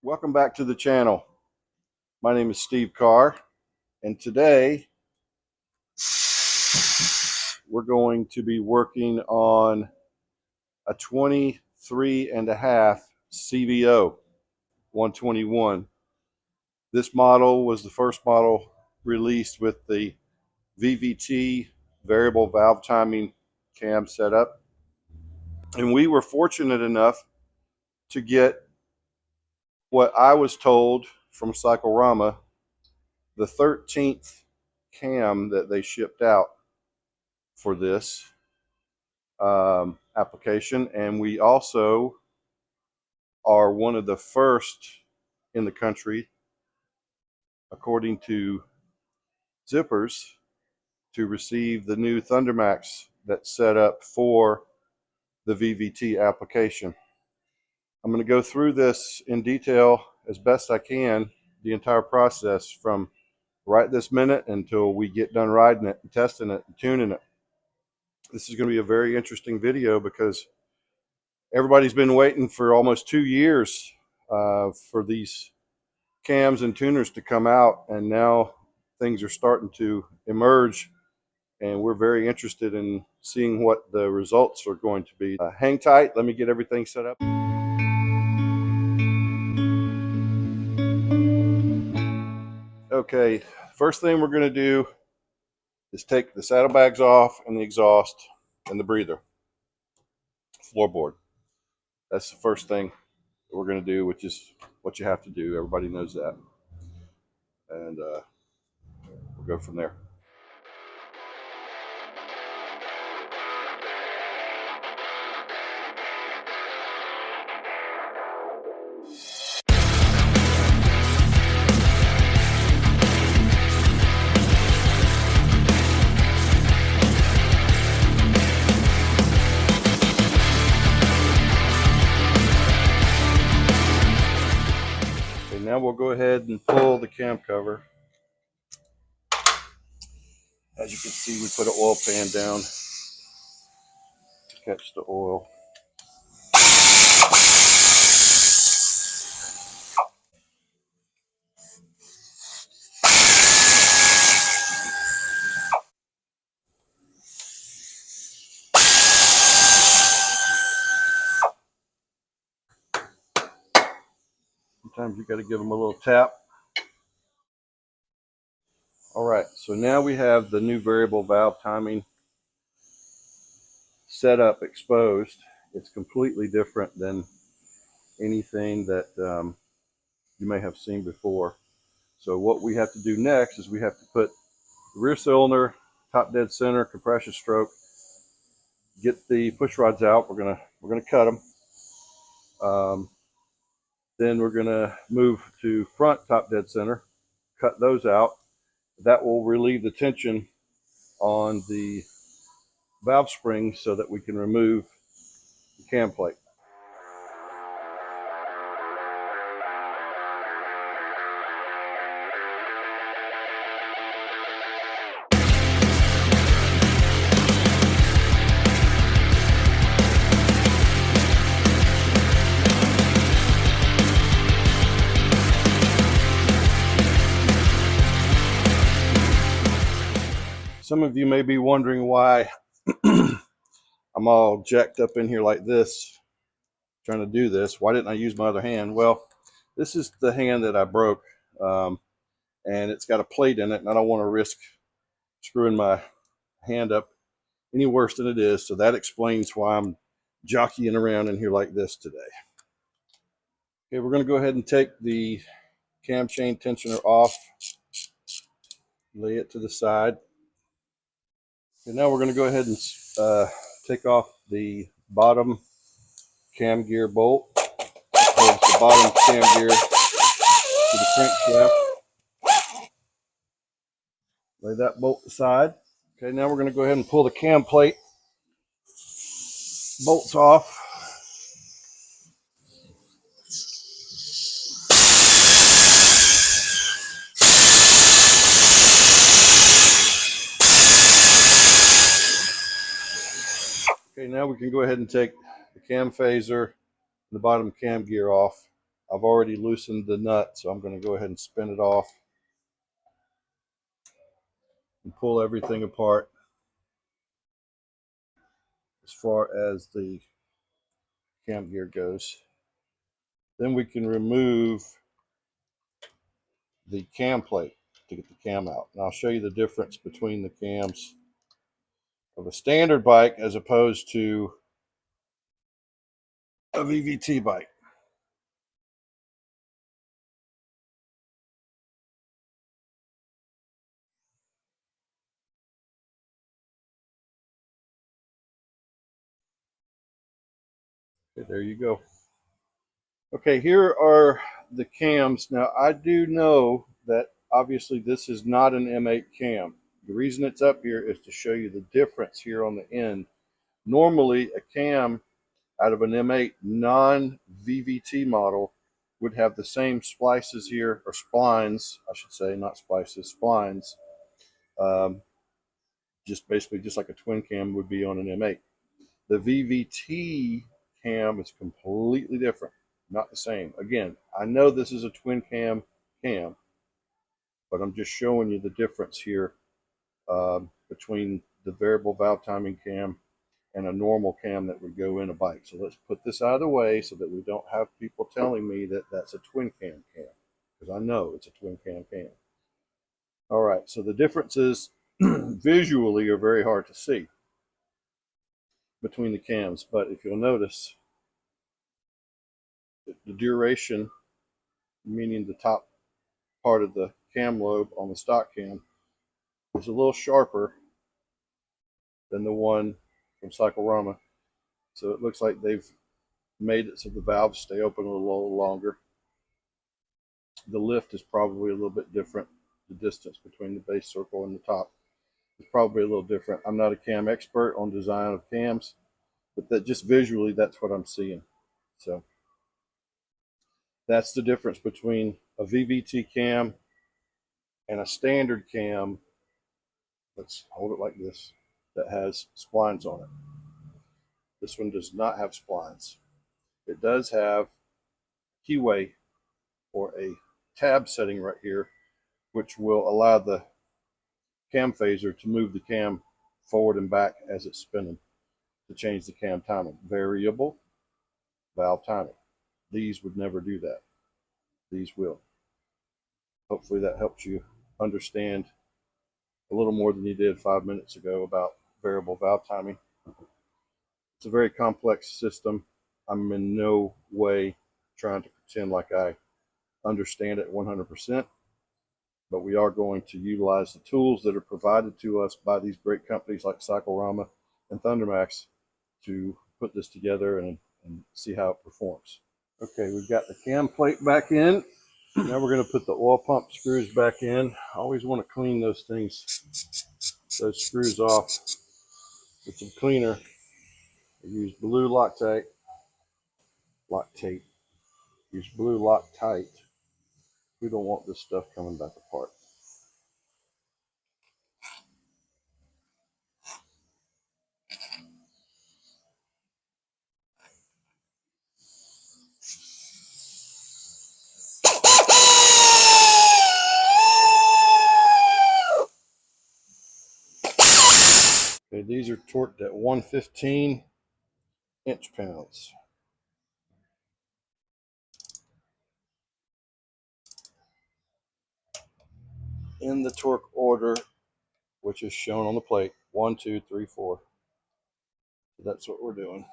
Welcome back to the channel. My name is Steve Carr, and today we're going to be working on a 23.5 CVO 121. This model was the first model released with the VVT variable valve timing cam setup, and we were fortunate enough to get what I was told from Cyclerama, the 13th cam that they shipped out for this application. And we also are one of the first in the country, according to Zippers, to receive the new Thundermax that's set up for the VVT application. I'm going to go through this in detail as best I can, the entire process from right this minute until we get done riding it and testing it and tuning it. This is going to be a very interesting video because everybody's been waiting for almost 2 years for these cams and tuners to come out, and now things are starting to emerge, and we're very interested in seeing what the results are going to be. Hang tight, let me get everything set up. Okay, first thing we're going to do is take the saddlebags off and the exhaust and the breather floorboard. That's the first thing that we're going to do, which is what you have to do. Everybody knows that. And we'll go from there. Now we'll go ahead and pull the cam cover. As you can see, we put an oil pan down to catch the oil. Sometimes you got to give them a little tap. All right, so now we have the new variable valve timing setup exposed. It's completely different than anything that you may have seen before. So what we have to do next is we have to put the rear cylinder, top dead center, compression stroke, get the push rods out. We're gonna cut them. Then we're gonna move to front top dead center, cut those out. That will relieve the tension on the valve spring so that we can remove the cam plate. Some of you may be wondering why I'm all jacked up in here like this, trying to do this. Why didn't I use my other hand? Well, this is the hand that I broke, and it's got a plate in it, and I don't want to risk screwing my hand up any worse than it is. So that explains why I'm jockeying around in here like this today. Okay, we're going to go ahead and take the cam chain tensioner off, lay it to the side. And now we're going to go ahead and take off the bottom cam gear bolt. Holds the bottom cam gear to the crankshaft. Lay that bolt aside. Okay, now we're going to go ahead and pull the cam plate bolts off. Okay, now we can go ahead and take the cam phaser and the bottom cam gear off I've already loosened the nut, so I'm going to go ahead and spin it off and pull everything apart as far as the cam gear goes. Then we can remove the cam plate to get the cam out. And I'll show you the difference between the cams of a standard bike as opposed to a VVT bike. Okay, there you go. Okay, here are the cams. Now, I do know that obviously this is not an M8 cam. The reason it's up here is to show you the difference here on the end. Normally, a cam out of an M8 non-VVT model would have the same splices here, or splines, I should say, not splices, splines. Just basically just like a twin cam would be on an M8. The VVT cam is completely different, not the same. Again, I know this is a twin cam, but I'm just showing you the difference here between the variable valve timing cam and a normal cam that would go in a bike. So let's put this out of the way so that we don't have people telling me that that's a twin cam, because I know it's a twin cam. All right, so the differences visually are very hard to see between the cams, but if you'll notice, the duration, meaning the top part of the cam lobe on the stock cam, is a little sharper than the one from Cyclerama. So it looks like they've made it so the valves stay open a little longer. The lift is probably a little bit different. The distance between the base circle and the top is probably a little different. I'm not a cam expert on design of cams, but that just visually, that's what I'm seeing. So that's the difference between a VVT cam and a standard cam. Let's hold it like this, that has splines on it. This one does not have splines. It does have keyway, or a tab setting right here, which will allow the cam phaser to move the cam forward and back as it's spinning to change the cam timing. Variable valve timing. These would never do that. These will. Hopefully that helps you understand a little more than you did 5 minutes ago about variable valve timing. It's a very complex system. I'm in no way trying to pretend like I understand it 100%, but we are going to utilize the tools that are provided to us by these great companies like Cyclerama and Thundermax to put this together and see how it performs. Okay, we've got the cam plate back in. Now we're going to put the oil pump screws back in. I always want to clean those those screws off with some cleaner. I use blue Loctite. Use blue Loctite. We don't want this stuff coming back apart. Okay, these are torqued at 115 inch-pounds. In the torque order, which is shown on the plate, 1, 2, 3, 4. So that's what we're doing.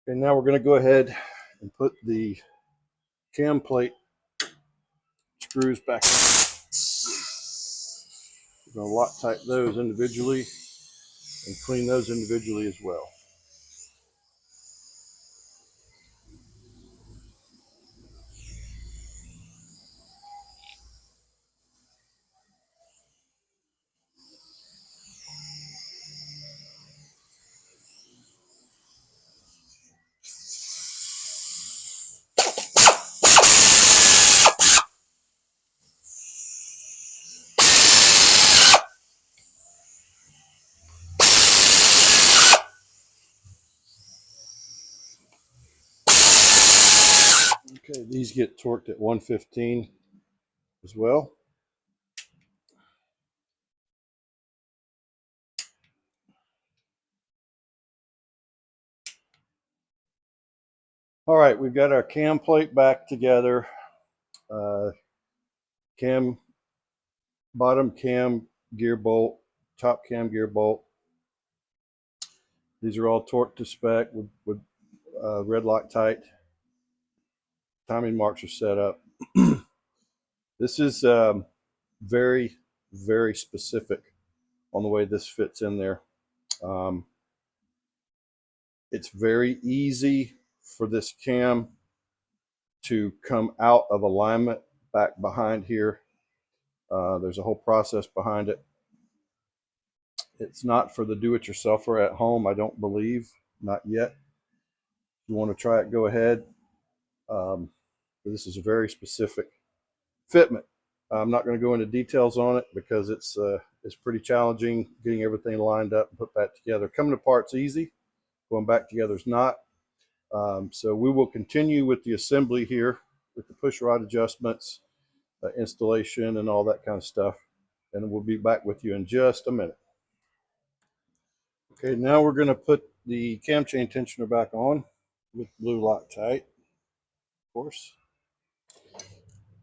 And now we're going to go ahead and put the cam plate screws back. We're going to Loctite those individually and clean those individually as well. Okay, these get torqued at 115 as well. All right, we've got our cam plate back together. Cam, bottom cam gear bolt, top cam gear bolt. These are all torqued to spec with red Loctite. Timing marks are set up. This is very, very specific on the way this fits in there. It's very easy for this cam to come out of alignment back behind here. There's a whole process behind it. It's not for the do-it-yourselfer at home, I don't believe, not yet. If you want to try it, go ahead. This is a very specific fitment. I'm not going to go into details on it because it's pretty challenging getting everything lined up and put back together. Coming apart's easy, going back together is not. So we will continue with the assembly here with the push rod adjustments, installation, and all that kind of stuff. And we'll be back with you in just a minute. Okay, now we're going to put the cam chain tensioner back on with blue Loctite, of course.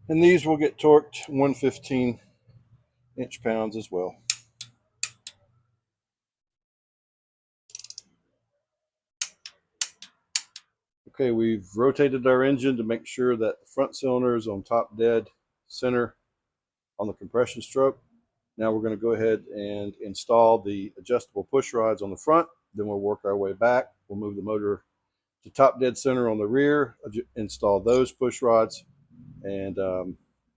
And these will get torqued 115 inch-pounds as well. Okay, we've rotated our engine to make sure that the front cylinder is on top dead center on the compression stroke. Now we're going to go ahead and install the adjustable push rods on the front. Then we'll work our way back. We'll move the motor to top dead center on the rear, install those push rods, and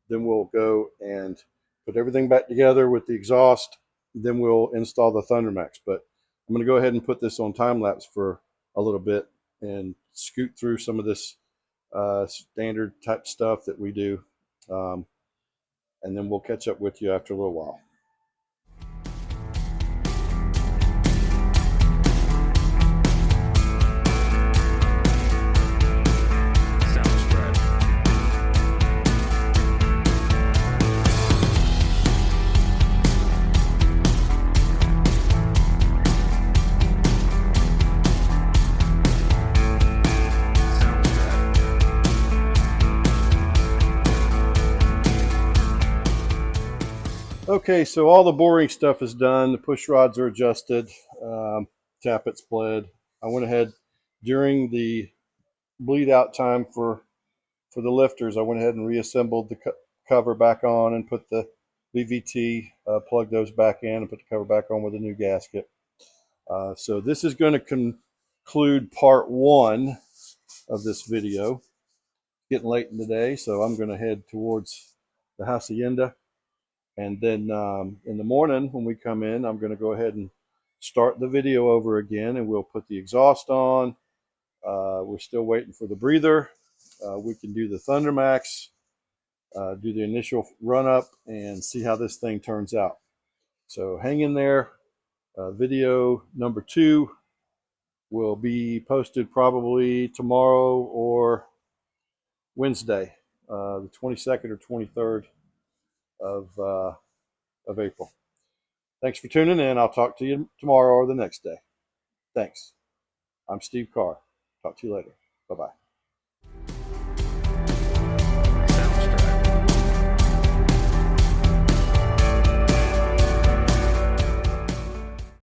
then we'll go and put everything back together with the exhaust. Then we'll install the Thundermax. But I'm going to go ahead and put this on time lapse for a little bit and scoot through some of this standard type stuff that we do. And then we'll catch up with you after a little while. Okay, so all the boring stuff is done. The push rods are adjusted. Tappet's bled. I went ahead during the bleed out time for the lifters. I went ahead and reassembled the cover back on and put the VVT, plugged those back in and put the cover back on with a new gasket. So this is going to conclude part one of this video. Getting late in the day, so I'm going to head towards the hacienda. And then in the morning when we come in, I'm going to go ahead and start the video over again, and we'll put the exhaust on. We're still waiting for the breather. We can do the Thundermax, do the initial run up, and see how this thing turns out. So hang in there. Video number 2 will be posted probably tomorrow or Wednesday, the 22nd or 23rd of April. Thanks for tuning in. I'll talk to you tomorrow or the next day. Thanks. I'm Steve Carr. Talk to you later. Bye-bye.